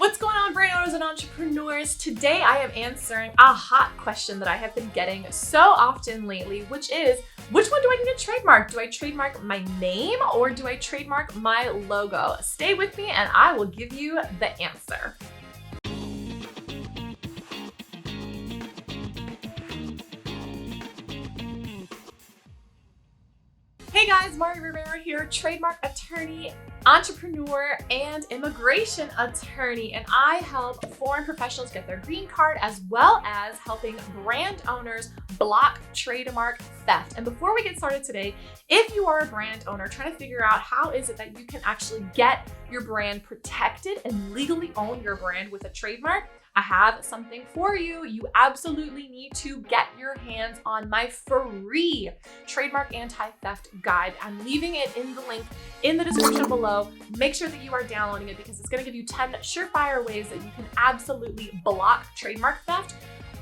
What's going on, brand owners and entrepreneurs? Today I am answering a hot question that I have been getting so often lately, which is, which one do I need to trademark? Do I trademark my name or do I trademark my logo? Stay with me and I will give you the answer. Hey guys, Mari Rivera here, trademark attorney, entrepreneur, and immigration attorney, and I help foreign professionals get their green card as well as helping brand owners block trademark theft. And before we get started today, if you are a brand owner trying to figure out how is it that you can actually get your brand protected and legally own your brand with a trademark, I have something for you. You absolutely need to get your hands on my free trademark anti-theft guide. I'm leaving it in the link in the description below. Make sure that you are downloading it because it's going to give you 10 surefire ways that you can absolutely block trademark theft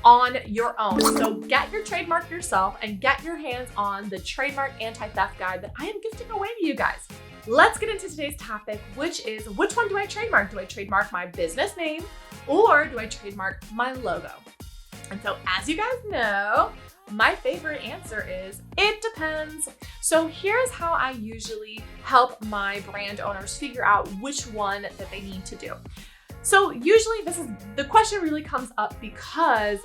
on your own. So get your trademark yourself and get your hands on the trademark anti-theft guide that I am gifting away to you guys. Let's get into today's topic, which is, which one do I trademark? Do I trademark my business name or do I trademark my logo? And so as you guys know, my favorite answer is, it depends. So here's how I usually help my brand owners figure out which one that they need to do. So usually the question really comes up because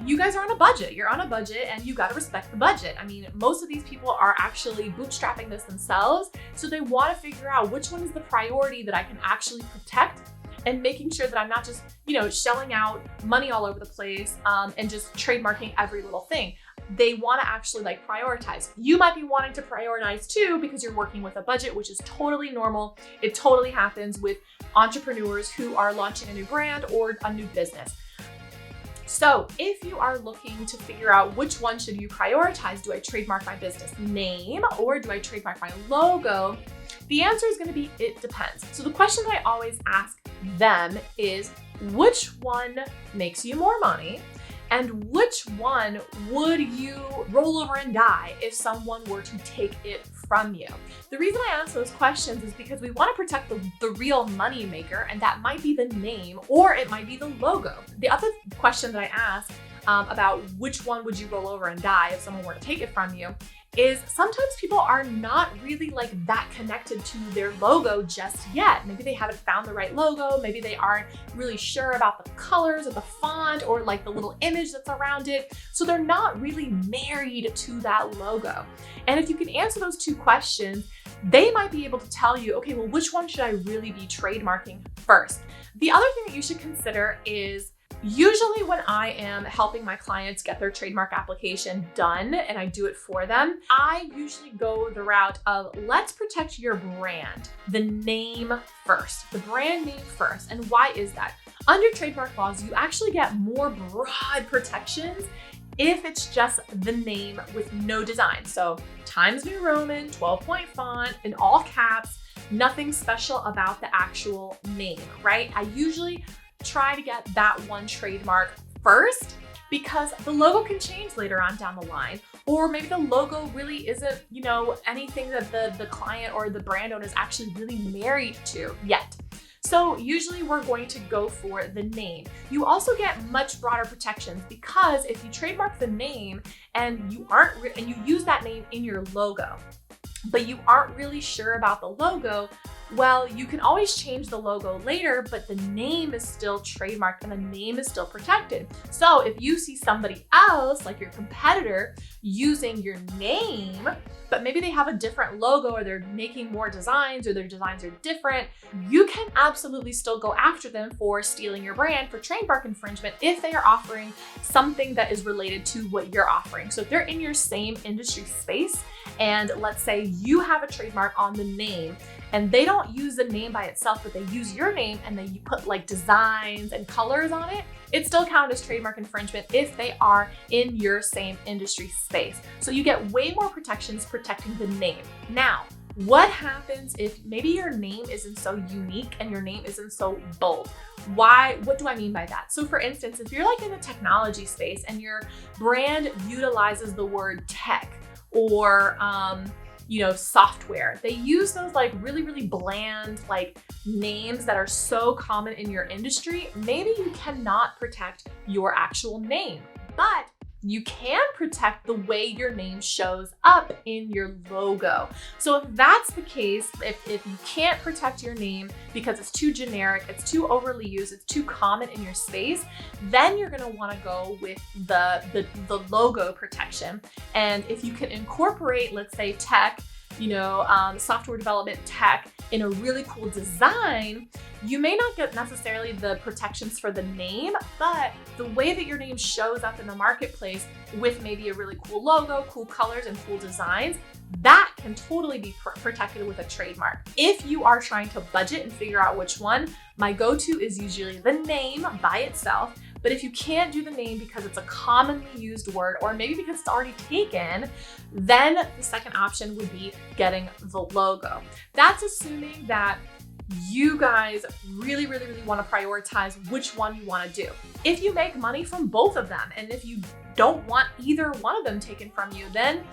you guys are on a budget. You're on a budget and you got to respect the budget. I mean, most of these people are actually bootstrapping this themselves. So they want to figure out which one is the priority that I can actually protect and making sure that I'm not just, shelling out money all over the place and just trademarking every little thing. They want to actually prioritize. You might be wanting to prioritize too because you're working with a budget, which is totally normal. It totally happens with entrepreneurs who are launching a new brand or a new business. So if you are looking to figure out which one should you prioritize, do I trademark my business name or do I trademark my logo? The answer is going to be, it depends. So the question that I always ask them is, which one makes you more money? And which one would you roll over and die if someone were to take it from you? The reason I ask those questions is because we want to protect the real money maker, and that might be the name or it might be the logo. The other question that I ask about which one would you roll over and die if someone were to take it from you is sometimes people are not really that connected to their logo just yet. Maybe they haven't found the right logo. Maybe they aren't really sure about the colors or the font or the little image that's around it. So they're not really married to that logo. And if you can answer those two questions, they might be able to tell you, okay, well, which one should I really be trademarking first? The other thing that you should consider is, usually when I am helping my clients get their trademark application done and I do it for them, I usually go the route of, let's protect your brand, the name first, the brand name first. And why is that? Under trademark laws, you actually get more broad protections if it's just the name with no design. So Times New Roman, 12-point font, in all caps, nothing special about the actual name, right? I usually try to get that one trademark first because the logo can change later on down the line, or maybe the logo really isn't, anything that the client or the brand owner is actually really married to yet. So usually we're going to go for the name. You also get much broader protections because if you trademark the name and you use that name in your logo, but you aren't really sure about the logo, well, you can always change the logo later, but the name is still trademarked and the name is still protected. So if you see somebody else, like your competitor, using your name, but maybe they have a different logo or they're making more designs or their designs are different, you can absolutely still go after them for stealing your brand for trademark infringement if they are offering something that is related to what you're offering. So if they're in your same industry space and let's say you have a trademark on the name and they don't use the name by itself, but they use your name and then you put designs and colors on it, it still counts as trademark infringement if they are in your same industry space. So you get way more protections protecting the name. Now, what happens if maybe your name isn't so unique and your name isn't so bold? What do I mean by that? So for instance, if you're in the technology space and your brand utilizes the word tech or software. They use those like really, really bland like names that are so common in your industry. Maybe you cannot protect your actual name, but you can protect the way your name shows up in your logo. So if that's the case, if you can't protect your name because it's too generic, it's too overly used, it's too common in your space, then you're gonna wanna go with the logo protection. And if you can incorporate, let's say tech, software development tech in a really cool design, you may not get necessarily the protections for the name, but the way that your name shows up in the marketplace with maybe a really cool logo, cool colors, and cool designs, that can totally be protected with a trademark. If you are trying to budget and figure out which one, my go-to is usually the name by itself. But if you can't do the name because it's a commonly used word, or maybe because it's already taken, then the second option would be getting the logo. That's assuming that you guys really, really, really want to prioritize which one you want to do. If you make money from both of them, and if you don't want either one of them taken from you, then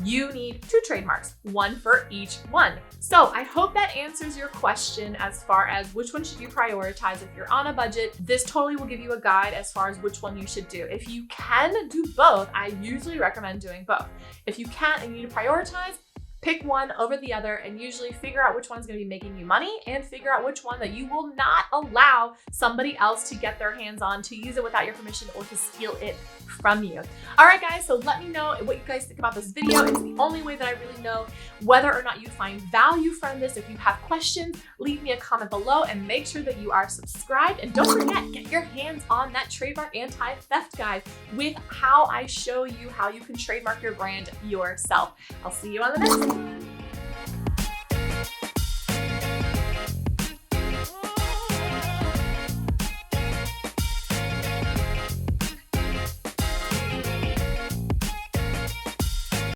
you need 2 trademarks, one for each one. So I hope that answers your question as far as which one should you prioritize if you're on a budget. This totally will give you a guide as far as which one you should do. If you can do both, I usually recommend doing both. If you can't and you need to prioritize, pick one over the other and usually figure out which one's gonna be making you money and figure out which one that you will not allow somebody else to get their hands on, to use it without your permission, or to steal it from you. All right, guys, so let me know what you guys think about this video. It's the only way that I really know whether or not you find value from this. If you have questions, leave me a comment below and make sure that you are subscribed. And don't forget, get your hands on that trademark anti-theft guide with how I show you how you can trademark your brand yourself. I'll see you on the next one.